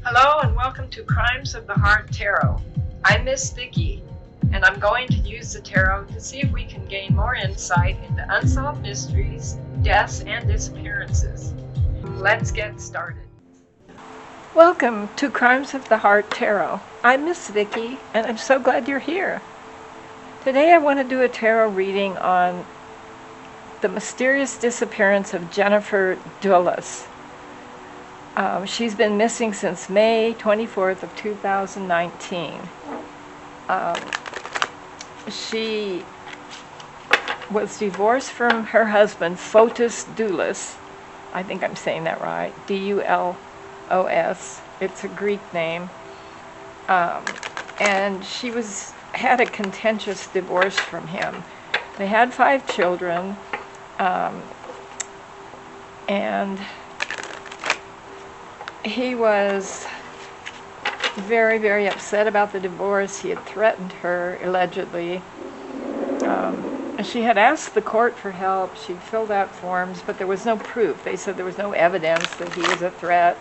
Hello and welcome to Crimes of the Heart Tarot. I'm Miss Vicki, and I'm going to use the tarot to see if we can gain more insight into unsolved mysteries, deaths, and disappearances. Let's get started. Welcome to Crimes of the Heart Tarot. I'm Miss Vicki, and I'm so glad you're here. Today I want to do a tarot reading on the mysterious disappearance of Jennifer DULOS. She's been missing since May 24th of 2019. She was divorced from her husband, Fotis DULOS. I think I'm saying that right, D-U-L-O-S. It's a Greek name. And she had a contentious divorce from him. They had 5 children, and he was very, very upset about the divorce. He had threatened her, allegedly. She had asked the court for help. She'd filled out forms, but there was no proof. They said there was no evidence that he was a threat.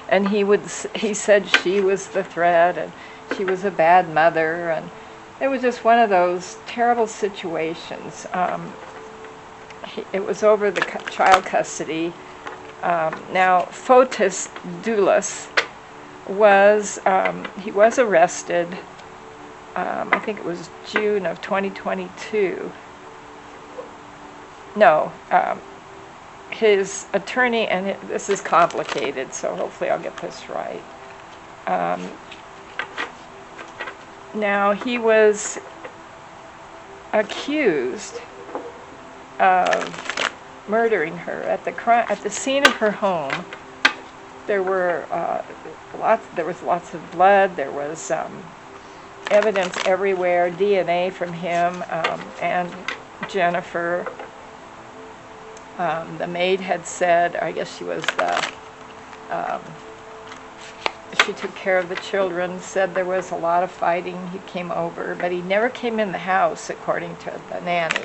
And he said she was the threat, and she was a bad mother. And it was just one of those terrible situations. It was over the child custody. Now, Fotis DULOS was arrested, I think it was June of 2022. No, his attorney, and this is complicated, so hopefully I'll get this right. Now, he was accused of murdering her at the scene of her home. There was lots of blood. There was evidence everywhere, DNA from him and Jennifer. The maid had said, I guess she took care of the children, said there was a lot of fighting. He came over, but he never came in the house, according to the nanny.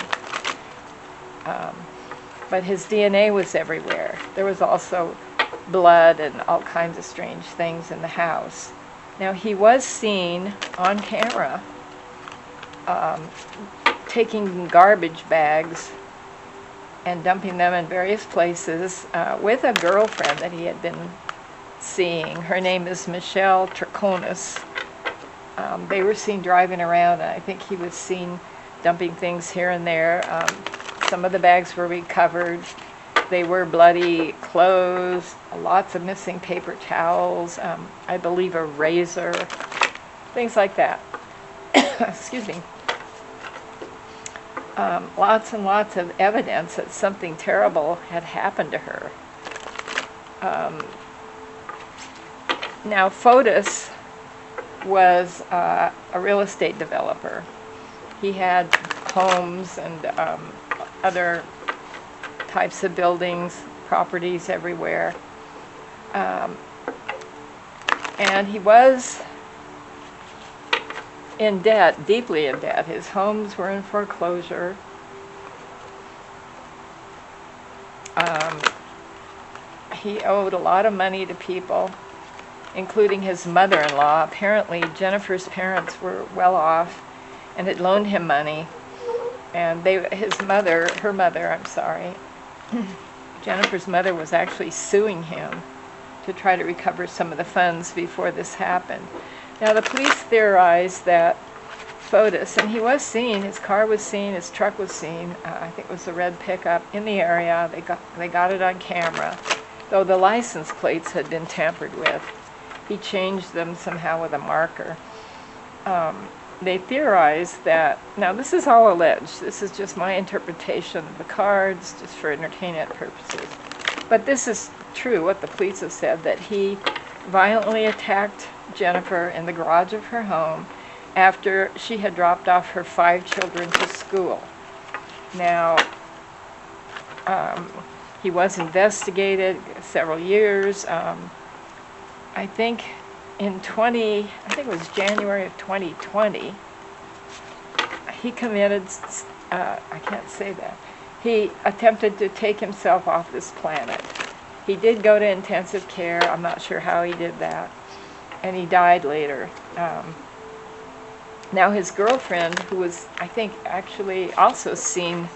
But his DNA was everywhere. There was also blood and all kinds of strange things in the house. Now, he was seen on camera taking garbage bags and dumping them in various places with a girlfriend that he had been seeing. Her name is Michelle Traconis. They were seen driving around, and I think he was seen dumping things here and there. Some of the bags were recovered. They were bloody clothes, lots of missing paper towels, I believe a razor, things like that. Excuse me. Lots and lots of evidence that something terrible had happened to her. Now, Fotis was a real estate developer. He had homes and other types of buildings, properties everywhere. And he was in debt, deeply in debt. His homes were in foreclosure. He owed a lot of money to people, including his mother-in-law. Apparently, Jennifer's parents were well off and had loaned him money. And Jennifer's mother was actually suing him to try to recover some of the funds before this happened. Now, the police theorized that Fotis, and he was seen, his car was seen, his truck was seen, I think it was a red pickup in the area. They got it on camera, though the license plates had been tampered with. He changed them somehow with a marker. They theorized that, now this is all alleged, this is just my interpretation of the cards, just for entertainment purposes. But this is true, what the police have said, that he violently attacked Jennifer in the garage of her home after she had dropped off her 5 children to school. Now, he was investigated several years. I think it was January of 2020, he committed, I can't say that, he attempted to take himself off this planet. He did go to intensive care. I'm not sure how he did that. And he died later. Now his girlfriend, who was, I think, actually also seen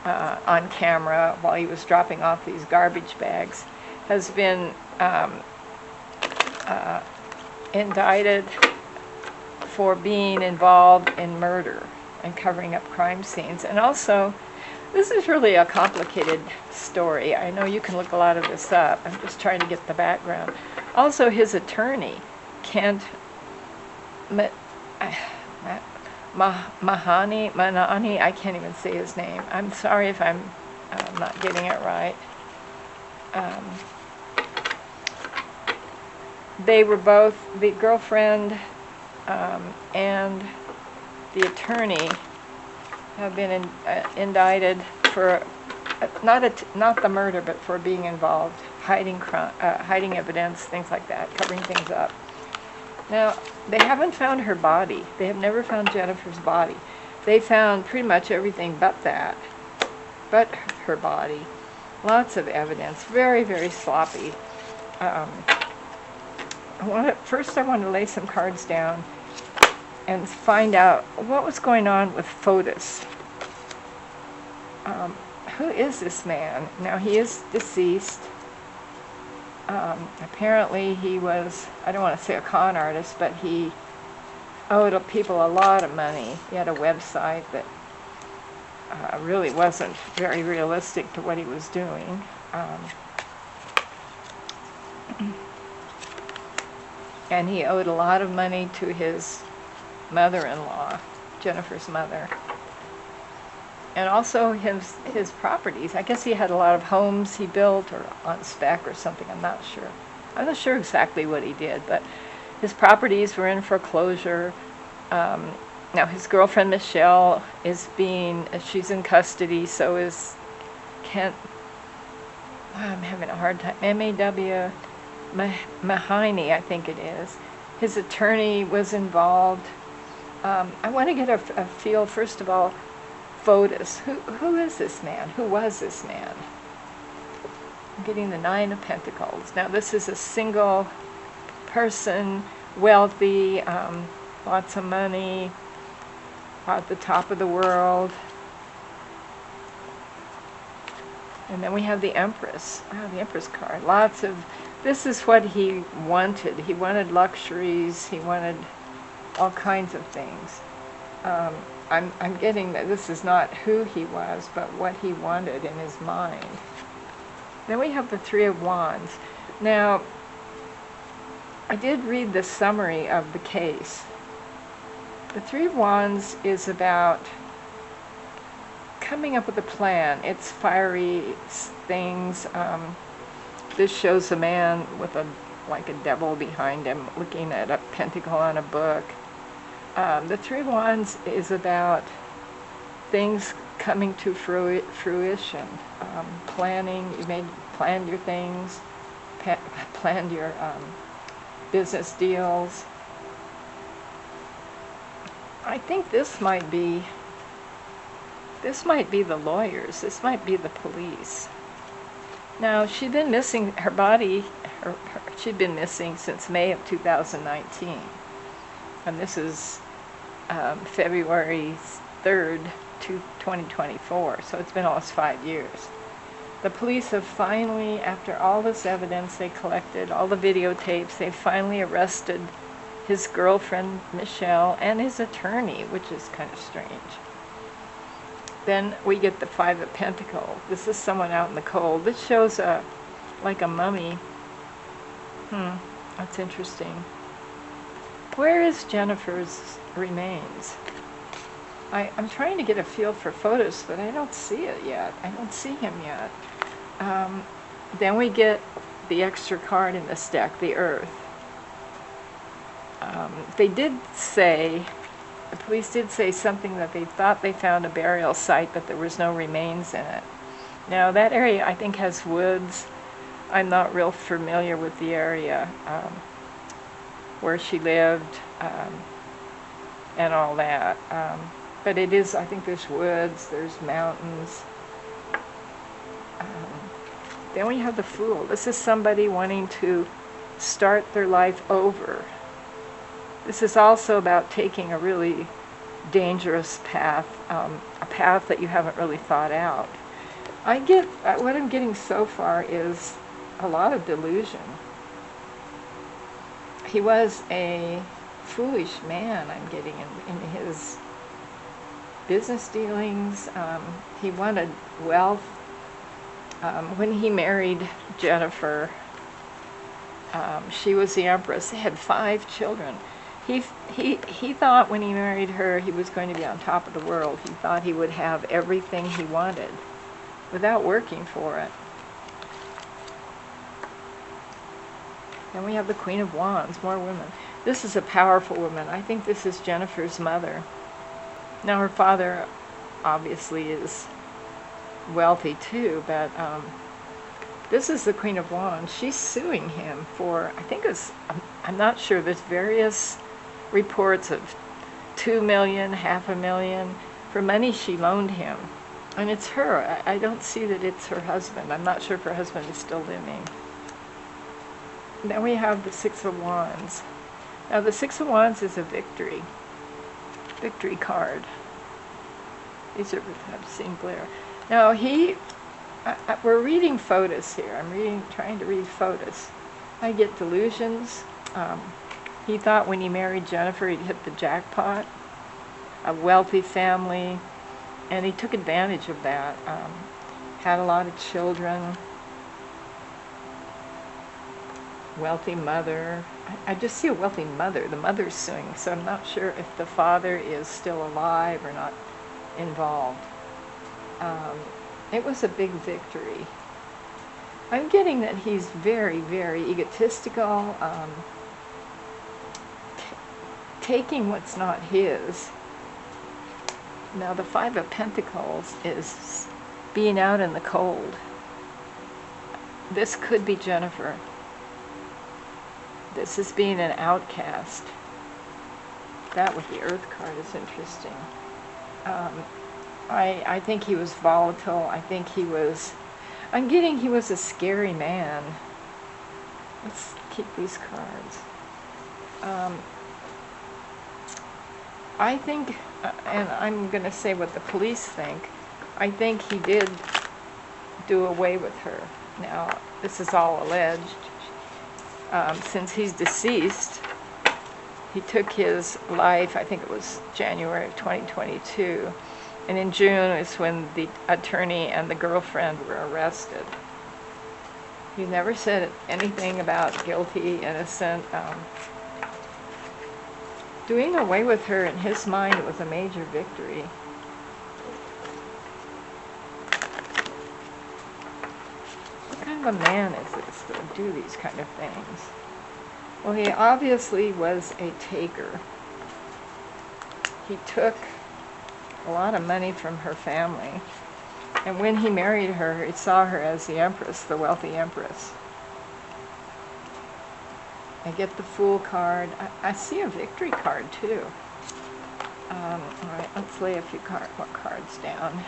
on camera while he was dropping off these garbage bags, has been indicted for being involved in murder and covering up crime scenes. And also, this is really a complicated story. I know you can look a lot of this up. I'm just trying to get the background. Also, his attorney, Kent Manani, I can't even say his name. I'm sorry if I'm not getting it right. They were both, the girlfriend and the attorney have been indicted for not the murder, but for being involved, hiding evidence, things like that, covering things up. Now, they haven't found her body. They have never found Jennifer's body. They found pretty much everything but that, but her body. Lots of evidence, very, very sloppy. First I want to lay some cards down and find out what was going on with Fotis. Who is this man? Now, he is deceased. Apparently he was, I don't want to say a con artist, but he owed people a lot of money. He had a website that really wasn't very realistic to what he was doing. And he owed a lot of money to his mother-in-law, Jennifer's mother. And also his properties. I guess he had a lot of homes he built or on spec or something. I'm not sure. I'm not sure exactly what he did, but his properties were in foreclosure. Now his girlfriend Michelle she's in custody, so is Kent, I'm having a hard time, M-A-W, Mahoney, I think it is. His attorney was involved. I want to get a feel, first of all, Fotis. Who is this man? Who was this man? I'm getting the Nine of Pentacles. Now this is a single person, wealthy, lots of money, at the top of the world. And then we have the Empress. Wow, the Empress card. This is what he wanted. He wanted luxuries. He wanted all kinds of things. I'm getting that this is not who he was, but what he wanted in his mind. Then we have the Three of Wands. Now, I did read the summary of the case. The Three of Wands is about coming up with a plan. It's fiery things. This shows a man with like a devil behind him, looking at a pentacle on a book. The Three of Wands is about things coming to fruition. Planning. You may plan your things, planned your business deals. I think this might be the lawyers. This might be the police. Now, she'd been missing, her body, she'd been missing since May of 2019. And this is February 3rd, 2024, so it's been almost 5 years. The police have finally, after all this evidence they collected, all the videotapes, they finally arrested his girlfriend, Michelle, and his attorney, which is kind of strange. Then we get the Five of Pentacles. This is someone out in the cold. This shows like a mummy. That's interesting. Where is Jennifer's remains? I'm trying to get a feel for Fotis, but I don't see it yet. I don't see him yet. Then we get the extra card in this deck, the Earth. They did say, the police did say something that they thought they found a burial site, but there was no remains in it. Now that area I think has woods. I'm not real familiar with the area where she lived and all that. But it is, I think there's woods, there's mountains. Then we have the Fool. This is somebody wanting to start their life over. This is also about taking a really dangerous path, a path that you haven't really thought out. What I'm getting so far is a lot of delusion. He was a foolish man, I'm getting, in his business dealings. He wanted wealth. When he married Jennifer, she was the empress. They had 5 children. He thought when he married her he was going to be on top of the world. He thought he would have everything he wanted without working for it. Then we have the Queen of Wands, more women. This is a powerful woman. I think this is Jennifer's mother. Now her father obviously is wealthy too, but this is the Queen of Wands. She's suing him for, I think it's, I'm not sure, there's various reports of 2 million, $500,000 for money she loaned him. And it's her. I don't see that it's her husband. I'm not sure if her husband is still living. Then we have the 6 of Wands. Now the 6 of Wands is a victory card. These are, I've seen glare. Now we're reading photos here. Trying to read photos. I get delusions. He thought when he married Jennifer he'd hit the jackpot. A wealthy family, and he took advantage of that. Had a lot of children. Wealthy mother. I just see a wealthy mother. The mother's suing, so I'm not sure if the father is still alive or not involved. It was a big victory. I'm getting that he's very, very egotistical, taking what's not his. Now the 5 of Pentacles is being out in the cold. This could be Jennifer. This is being an outcast. That with the Earth card is interesting. I think he was volatile. I'm getting he was a scary man. Let's keep these cards. I think, and I'm going to say what the police think, I think he did do away with her. Now, this is all alleged. Since he's deceased, he took his life, I think it was January of 2022, and in June is when the attorney and the girlfriend were arrested. He never said anything about guilty, innocent. Doing away with her, in his mind, it was a major victory. What kind of a man is this that would do these kind of things? Well, he obviously was a taker. He took a lot of money from her family. And when he married her, he saw her as the empress, the wealthy empress. I get the Fool card. I see a victory card too. All right, let's lay a few more cards down.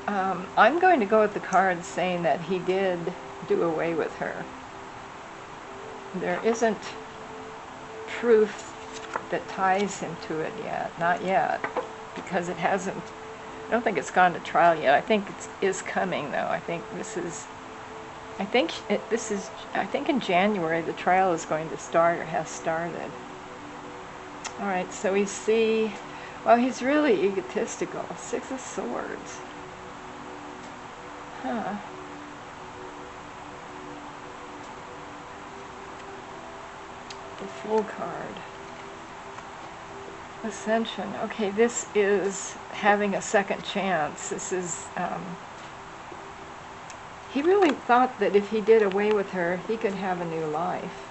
I'm going to go with the cards saying that he did do away with her. There isn't proof that ties him to it yet, not yet, because it hasn't. I don't think it's gone to trial yet. I think it is coming though. I think in January the trial is going to start, or has started. All right, so we see, well, he's really egotistical. 6 of Swords. Huh. The Fool card. Ascension. Okay, this is having a second chance. This is, he really thought that if he did away with her, he could have a new life.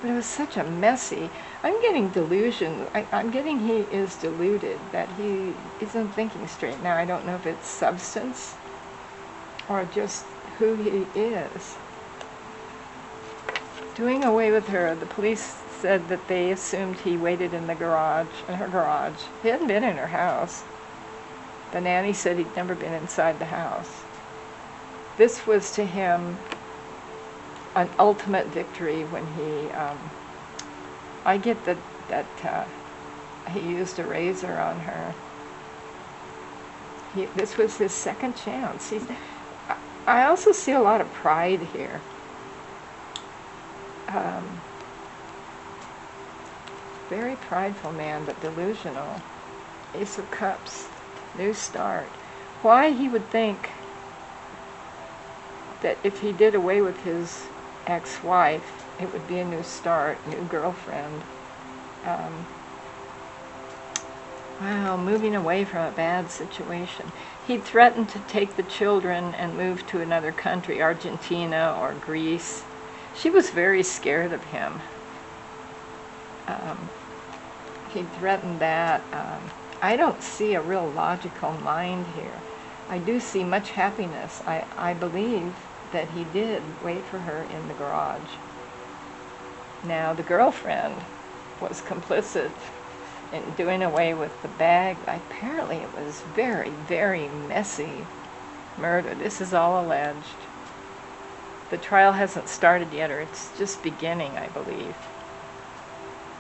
But it was such a messy, I'm getting delusion. I'm getting he is deluded, that he isn't thinking straight. Now, I don't know if it's substance or just who he is. Doing away with her, the police said that they assumed he waited in her garage. He hadn't been in her house. The nanny said he'd never been inside the house. this was to him an ultimate victory when he, I get that he used a razor on her. This was his second chance. I also see a lot of pride here. Very prideful man, but delusional. Ace of Cups, new start. Why he would think that if he did away with his ex-wife, it would be a new start, new girlfriend. Wow, moving away from a bad situation. He threatened to take the children and move to another country, Argentina or Greece. She was very scared of him. He threatened that. I don't see a real logical mind here. I do see much happiness. I believe that he did wait for her in the garage. Now, the girlfriend was complicit in doing away with the bag. Apparently, it was very, very messy murder. This is all alleged. The trial hasn't started yet, or it's just beginning, I believe.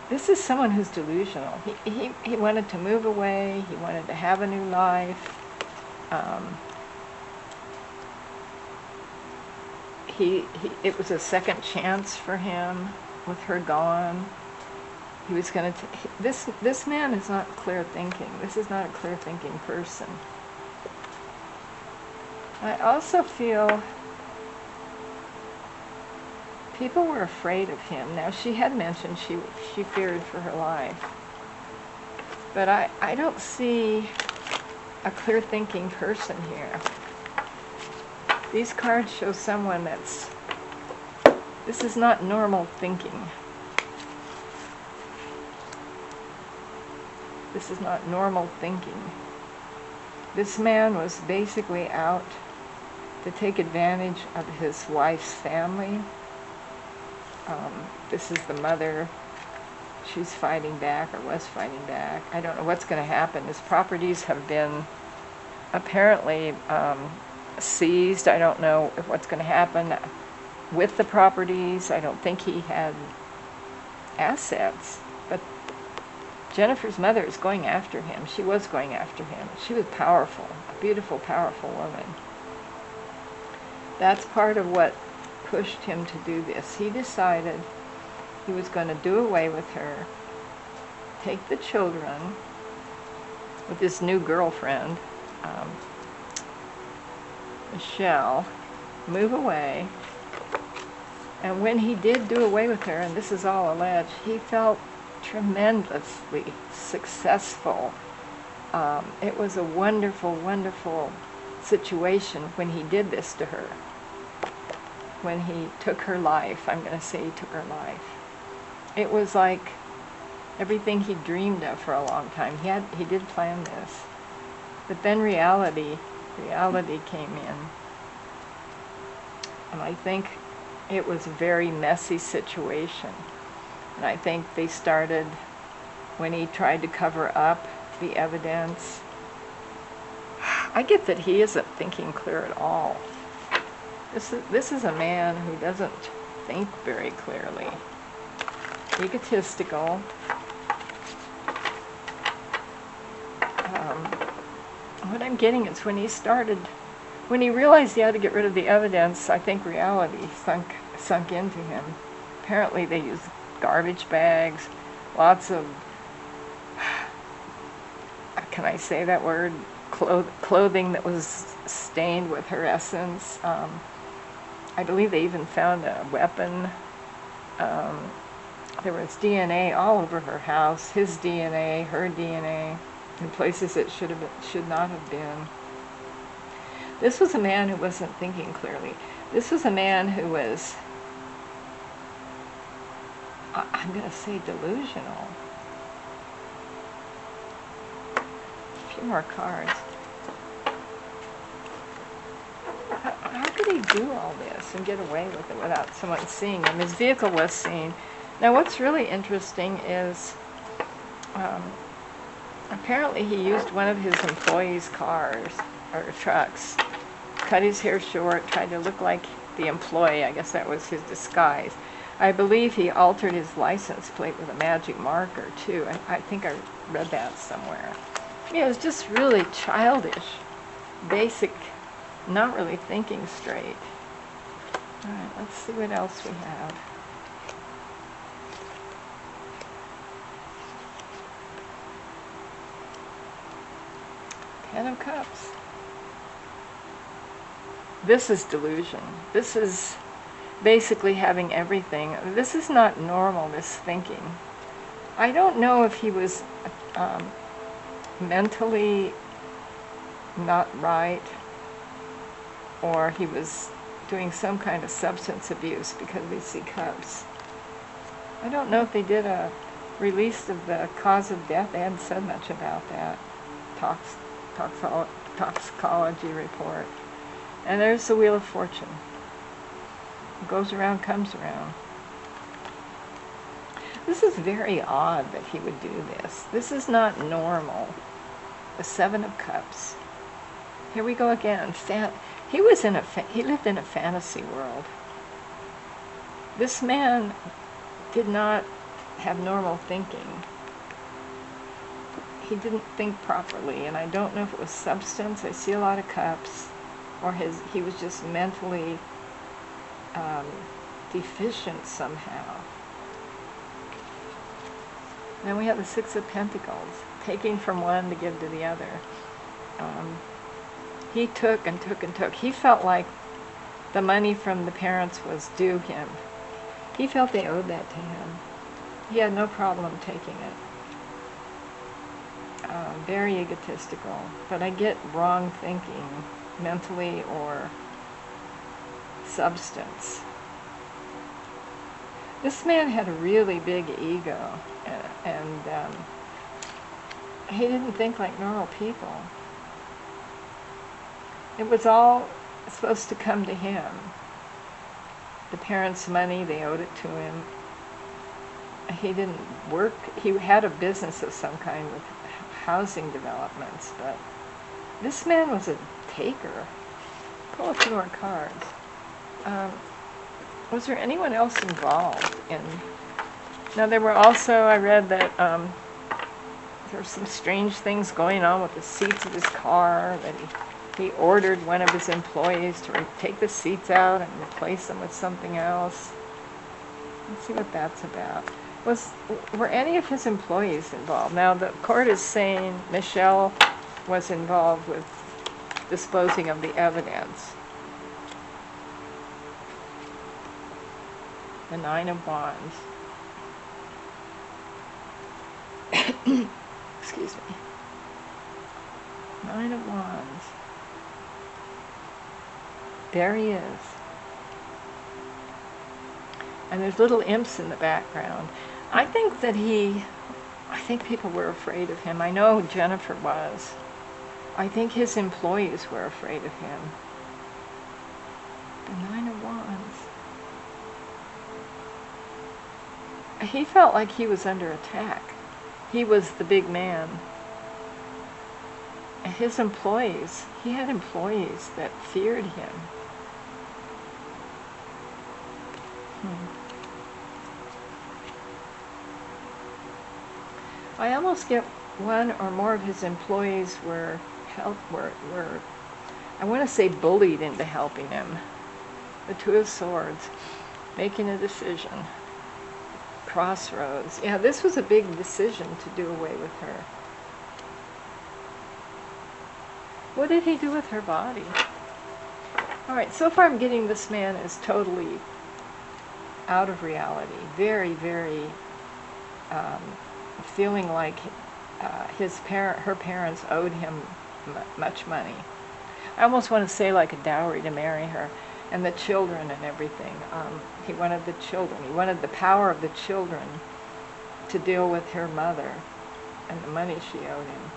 This is someone who's delusional. He wanted to move away. He wanted to have a new life. It was a second chance for him with her gone. He was going to. This man is not clear thinking. This is not a clear thinking person. I also feel people were afraid of him. Now, she had mentioned she feared for her life. But I don't see a clear thinking person here. These cards show someone this is not normal thinking. This is not normal thinking. This man was basically out to take advantage of his wife's family. This is the mother. She's fighting back, or was fighting back. I don't know what's going to happen. His properties have been apparently seized. I don't know what's going to happen with the properties. I don't think he had assets. But Jennifer's mother is going after him. She was going after him. She was powerful, a beautiful, powerful woman. That's part of what pushed him to do this. He decided he was going to do away with her, take the children with his new girlfriend, Michelle, move away. And when he did do away with her, and this is all alleged, he felt tremendously successful. It was a wonderful, wonderful situation when he did this to her. When he took her life, I'm going to say he took her life. It was like everything he dreamed of for a long time. He did plan this. But then reality came in. And I think it was a very messy situation. And I think they started when he tried to cover up the evidence. I get that he isn't thinking clear at all. This is a man who doesn't think very clearly. Egotistical. What I'm getting is when he realized he had to get rid of the evidence, I think reality sunk into him. Apparently they used garbage bags, lots of, can I say that word? Clothing that was stained with her essence. I believe they even found a weapon. There was DNA all over her house, his DNA, her DNA, in places it should not have been. This was a man who wasn't thinking clearly. This was a man who was, I'm going to say, delusional. A few more cards. How could he do all this and get away with it without someone seeing him? His vehicle was seen. Now, what's really interesting is apparently he used one of his employees' cars or trucks cut his hair short, tried to look like the employee. I guess that was his disguise. I believe he altered his license plate with a magic marker, too. I think I read that somewhere. It was just really childish, basic, not really thinking straight. All right, let's see what else we have. Ten of Cups. This is delusion. This is basically having everything. This is not normal, this thinking. I don't know if he was mentally not right, or he was doing some kind of substance abuse, because we see cups. I don't know if they did a release of the cause of death. They hadn't said much about that. Toxicology report. And there's the Wheel of Fortune. It goes around, comes around. This is very odd that he would do this. This is not normal. The Seven of Cups. Here we go again. He lived in a fantasy world. This man did not have normal thinking. He didn't think properly, and I don't know if it was substance. I see a lot of cups, or he was just mentally deficient somehow. Then we have the Six of Pentacles, taking from one to give to the other. He took and took and took. He felt like the money from the parents was due him. He felt they owed that to him. He had no problem taking it. Very egotistical, but I get wrong thinking, mentally or substance. This man had a really big ego, and he didn't think like normal people. It was all supposed to come to him. The parents' money, they owed it to him. He didn't work. He had a business of some kind with housing developments, but this man was a taker. Pull a few more cards. Was there anyone else involved in? Now there were also, I read that there were some strange things going on with the seats of his car, that he ordered one of his employees to take the seats out and replace them with something else. Let's see what that's about. Were any of his employees involved? Now the court is saying Michelle was involved with disposing of the evidence. The Nine of Wands. Excuse me. Nine of Wands. There he is. And there's little imps in the background. I think people were afraid of him. I know Jennifer was. I think his employees were afraid of him. The Nine of Wands. He felt like he was under attack. He was the big man. His employees, he had employees that feared him. I almost get one or more of his employees were I want to say bullied into helping him. The Two of Swords, making a decision. Crossroads. Yeah, this was a big decision to do away with her. What did he do with her body? All right, so far I'm getting this man is totally out of reality. Very, very feeling like her parents owed him much money. I almost want to say like a dowry to marry her, and the children and everything. He wanted the children. He wanted the power of the children to deal with her mother and the money she owed him.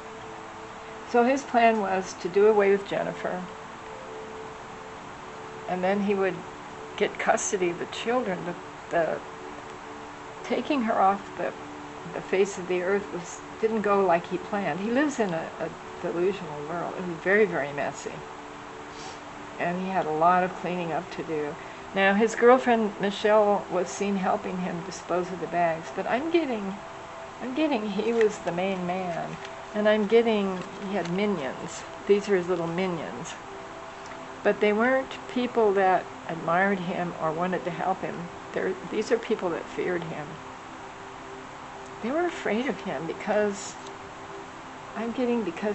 So his plan was to do away with Jennifer, and then he would get custody of the children. Taking her off the face of the earth didn't go like he planned. He lives in a delusional world. It was very, very messy. and he had a lot of cleaning up to do. Now, his girlfriend Michelle was seen helping him dispose of the bags, but I'm getting he was the main man, and I'm getting he had minions. These are his little minions. But they weren't people that admired him or wanted to help him. These are people that feared him. They were afraid of him because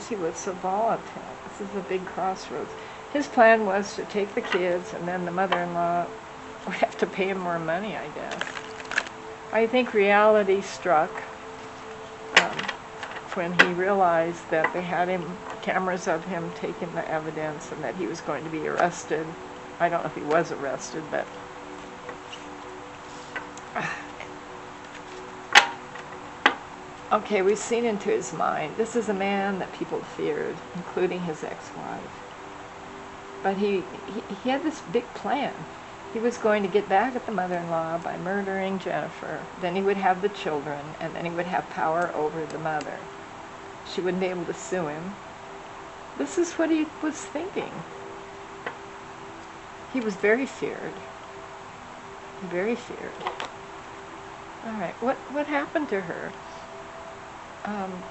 he was so volatile. This is a big crossroads. His plan was to take the kids, and then the mother-in-law would have to pay him more money, I guess. I think reality struck when he realized that they had cameras of him taking the evidence and that he was going to be arrested. I don't know if he was arrested, but okay, we've seen into his mind. This is a man that people feared, including his ex-wife. But he had this big plan. He was going to get back at the mother-in-law by murdering Jennifer. Then he would have the children, and then he would have power over the mother. She wouldn't be able to sue him. This is what he was thinking. He was very feared. Very feared. All right, what happened to her?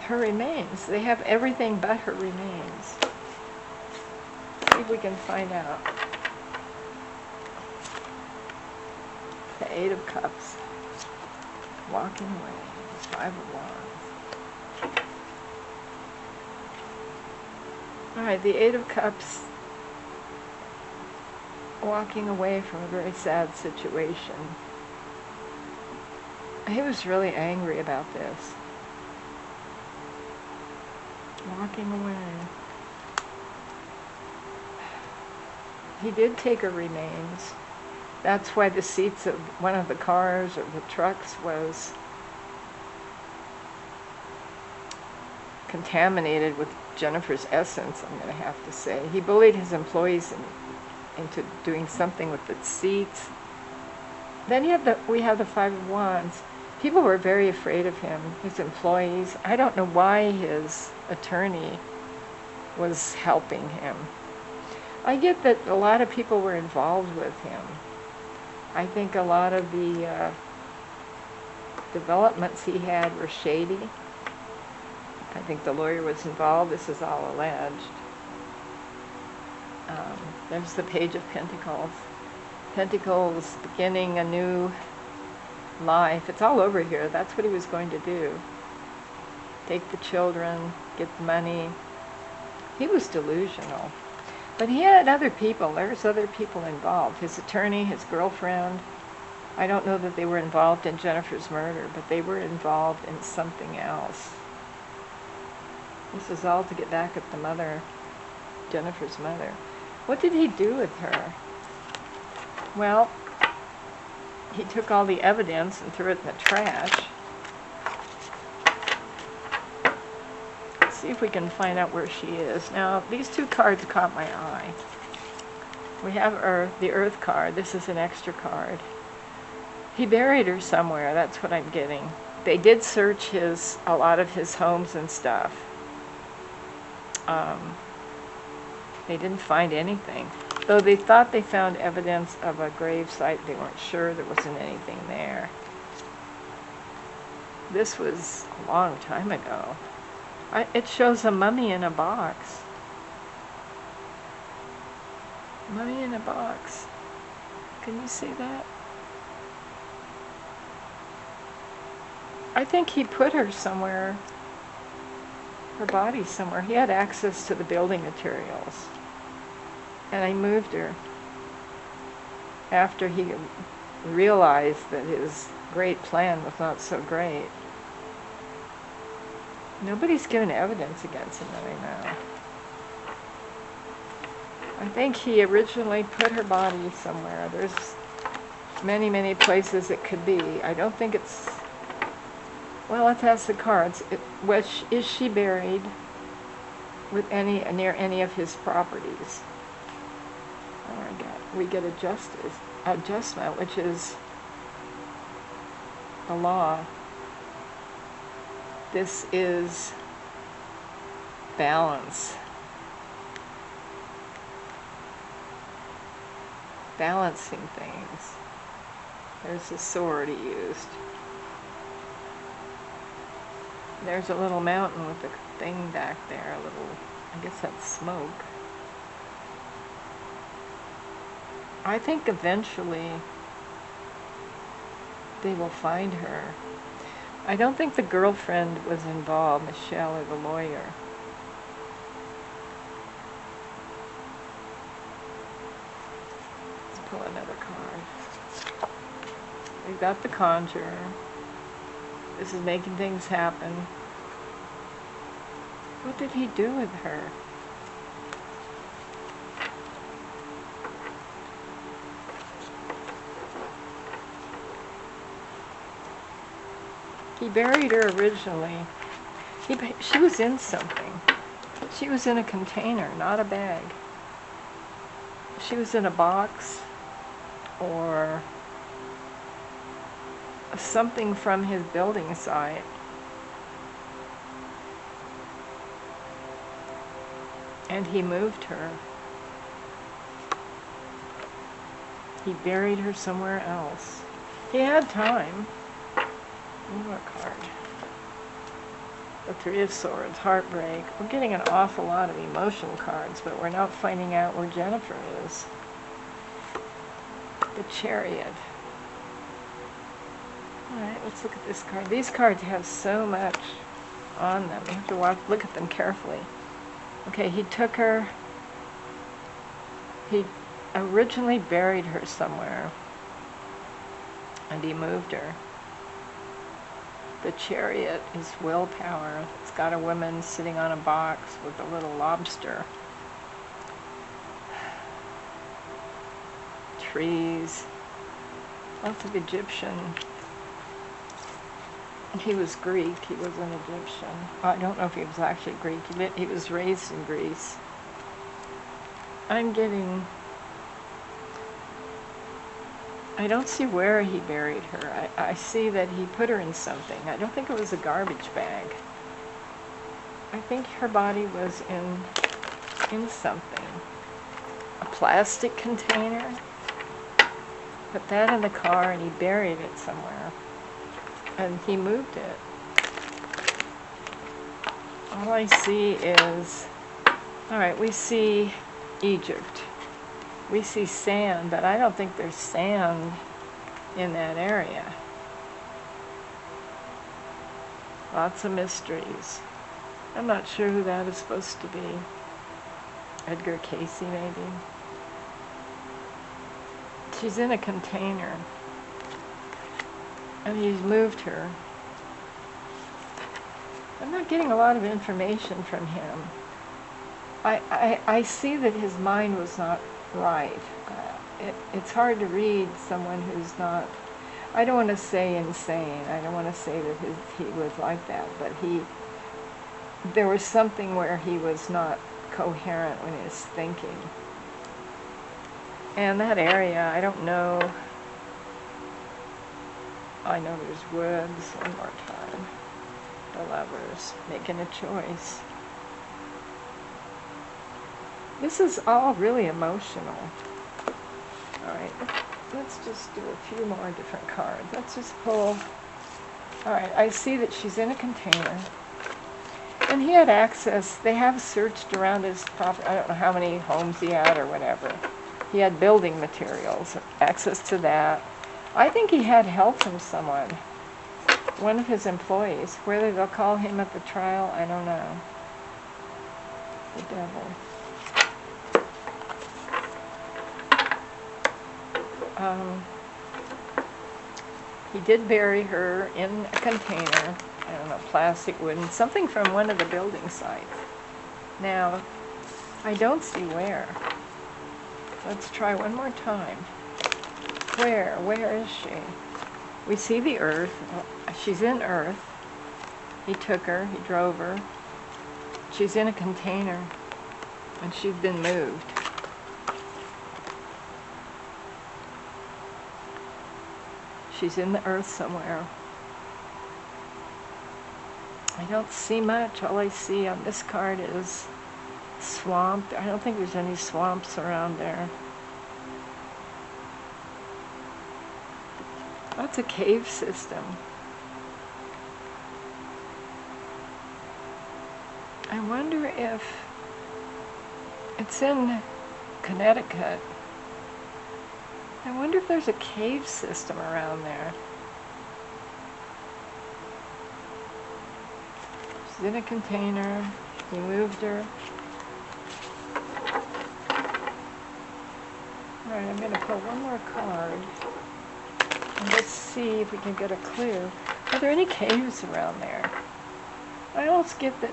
Her remains. They have everything but her remains. See if we can find out. The Eight of Cups. Walking away. Five of Wands. Alright, the Eight of Cups. Walking away from a very sad situation. He was really angry about this. Walking away. He did take her remains. That's why the seats of one of the cars or the trucks was contaminated with Jennifer's essence, I'm going to have to say. He bullied his employees into doing something with the seats. Then we have the Five of Wands. People were very afraid of him, his employees. I don't know why his attorney was helping him. I get that a lot of people were involved with him. I think a lot of the developments he had were shady. I think the lawyer was involved. This is all alleged. There's the Page of Pentacles. Pentacles beginning a new life. It's all over here. That's what he was going to do. Take the children, get the money. He was delusional. But he had other people. There's other people involved. His attorney, his girlfriend. I don't know that they were involved in Jennifer's murder, but they were involved in something else. This is all to get back at the mother, Jennifer's mother. What did he do with her? Well, he took all the evidence and threw it in the trash. Let's see if we can find out where she is. Now, these two cards caught my eye. We have the Earth card. This is an extra card. He buried her somewhere. That's what I'm getting. They did search a lot of his homes and stuff. They didn't find anything. Though they thought they found evidence of a grave site, they weren't sure there wasn't anything there. This was a long time ago. It shows a mummy in a box. Mummy in a box. Can you see that? I think he put her somewhere, her body somewhere. He had access to the building materials. And I moved her after he realized that his great plan was not so great. Nobody's given evidence against him that I know. I think he originally put her body somewhere. There's many, many places it could be. I don't think it's... Well, let's ask the cards. Is she buried with near any of his properties? Oh my God. We get adjustment, which is the law. This is balance. balancing things. There's the sword he used. There's a little mountain with a thing back there, a little, I guess that's smoke. I think eventually they will find her. I don't think the girlfriend was involved, Michelle or the lawyer. Let's pull another card. We've got the Conjurer. This is making things happen. What did he do with her? He buried her originally. She was in something. She was in a container, not a bag. She was in a box or something from his building site. And he moved her. He buried her somewhere else. He had time. One more card. The Three of Swords, heartbreak. We're getting an awful lot of emotional cards, but we're not finding out where Jennifer is. The Chariot. Alright, let's look at this card. These cards have so much on them. You have to look at them carefully. Okay, he took her. He originally buried her somewhere. And he moved her. The Chariot is willpower. It's got a woman sitting on a box with a little lobster. Trees. Lots of Egyptian. He was Greek. He was an Egyptian. I don't know if he was actually Greek. He was raised in Greece. I don't see where he buried her. I see that he put her in something. I don't think it was a garbage bag. I think her body was in something. A plastic container. Put that in the car and he buried it somewhere. And he moved it. All I see is, alright, we see Egypt. We see sand, but I don't think there's sand in that area. Lots of mysteries. I'm not sure who that is supposed to be. Edgar Casey, maybe. She's in a container. And he's moved her. I'm not getting a lot of information from him. I see that his mind was not right. It's hard to read someone who's not, I don't want to say insane. I don't want to say that he was like that, but there was something where he was not coherent when he was thinking. And that area, I don't know. I know there's woods. One more time. The Lovers, making a choice. This is all really emotional. Alright, let's just do a few more different cards. Let's just pull. Alright, I see that she's in a container. And he had access. They have searched around his property. I don't know how many homes he had or whatever. He had building materials, access to that. I think he had help from someone. One of his employees. Whether they'll call him at the trial, I don't know. The Devil. He did bury her in a container. I don't know, plastic, wooden, something from one of the building sites. Now, I don't see where. Let's try one more time. Where is she? We see the earth. She's in earth. He took her, he drove her. She's in a container, and she's been moved. She's in the earth somewhere. I don't see much. All I see on this card is swamp. I don't think there's any swamps around there. That's a cave system. I wonder if it's in Connecticut. I wonder if there's a cave system around there. She's in a container. He moved her. Alright, I'm going to pull one more card. And let's see if we can get a clue. Are there any caves around there? I almost get that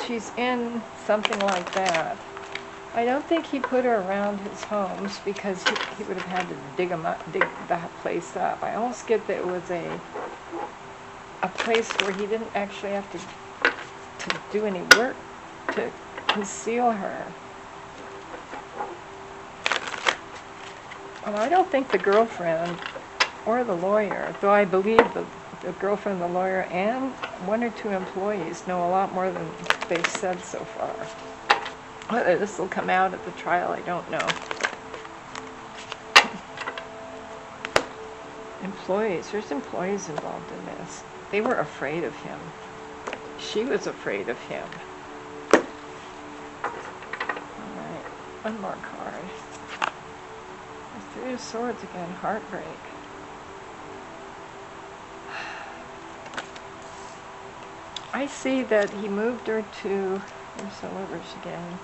she's in something like that. I don't think he put her around his homes because he would have had to dig that place up. I almost get that it was a place where he didn't actually have to do any work to conceal her. Well, I don't think the girlfriend or the lawyer, though I believe the girlfriend, the lawyer, and one or two employees know a lot more than they've said so far. Whether this will come out at the trial, I don't know. Employees, there's employees involved in this. They were afraid of him. She was afraid of him. Alright, one more card. The Three of Swords again, heartbreak. I see that he moved her to, there's the Lovers again,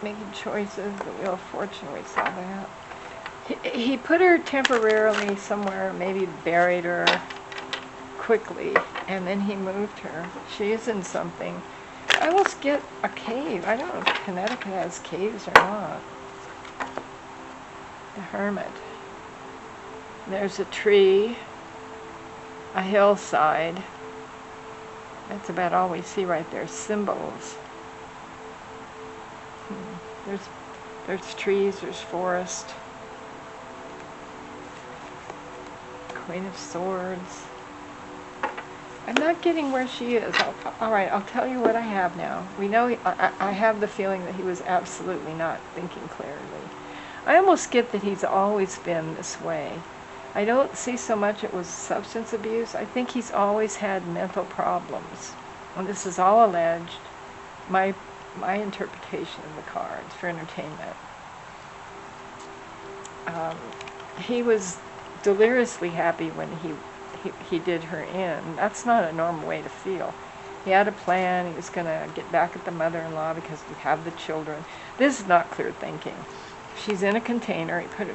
making choices, the Wheel of Fortune, we saw that. He put her temporarily somewhere, maybe buried her quickly, and then he moved her. She is in something. I almost get a cave. I don't know if Connecticut has caves or not. The Hermit. There's a tree, a hillside. That's about all we see right there. Symbols. There's trees, there's forest. Queen of Swords. I'm not getting where she is. Alright, I'll tell you what I have now. We know, I have the feeling that he was absolutely not thinking clearly. I almost get that he's always been this way. I don't see so much it was substance abuse. I think he's always had mental problems. And this is all alleged. My interpretation of the cards for entertainment. He was deliriously happy when he did her in. That's not a normal way to feel. He had a plan. He was going to get back at the mother-in-law because we have the children. This is not clear thinking. She's in a container. He put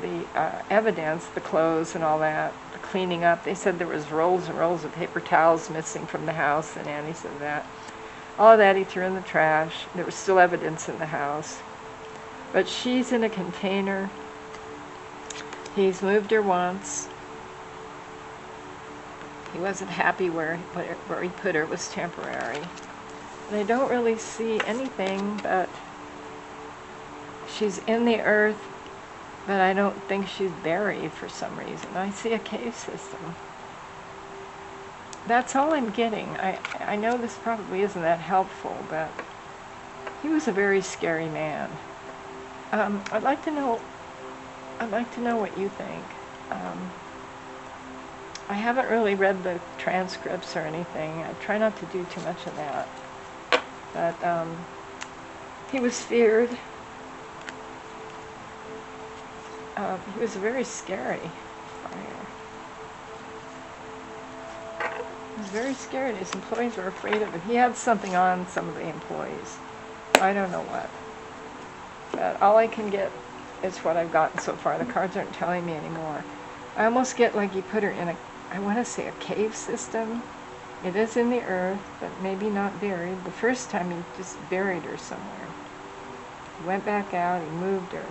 the evidence, the clothes and all that, the cleaning up. They said there was rolls and rolls of paper towels missing from the house, and Annie said that. All of that he threw in the trash. There was still evidence in the house. But she's in a container. He's moved her once. He wasn't happy where he put her. It was temporary. And I don't really see anything, but she's in the earth, but I don't think she's buried for some reason. I see a cave system. That's all I'm getting. I know this probably isn't that helpful, but he was a very scary man. I'd like to know what you think. I haven't really read the transcripts or anything. I try not to do too much of that. But he was feared. He was very scary. He was very scared. His employees were afraid of it. He had something on some of the employees. I don't know what. But all I can get is what I've gotten so far. The cards aren't telling me anymore. I almost get like he put her in I want to say a cave system. It is in the earth, but maybe not buried. The first time he just buried her somewhere. He went back out, he moved her.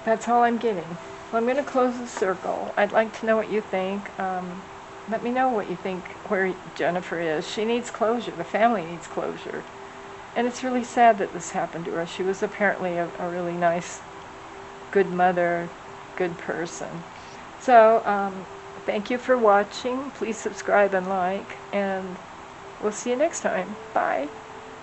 That's all I'm getting. Well, I'm going to close the circle. I'd like to know what you think. Let me know what you think where Jennifer is. She needs closure. The family needs closure. And it's really sad that this happened to her. She was apparently a really nice, good mother, good person. So, thank you for watching. Please subscribe and like, and we'll see you next time. Bye.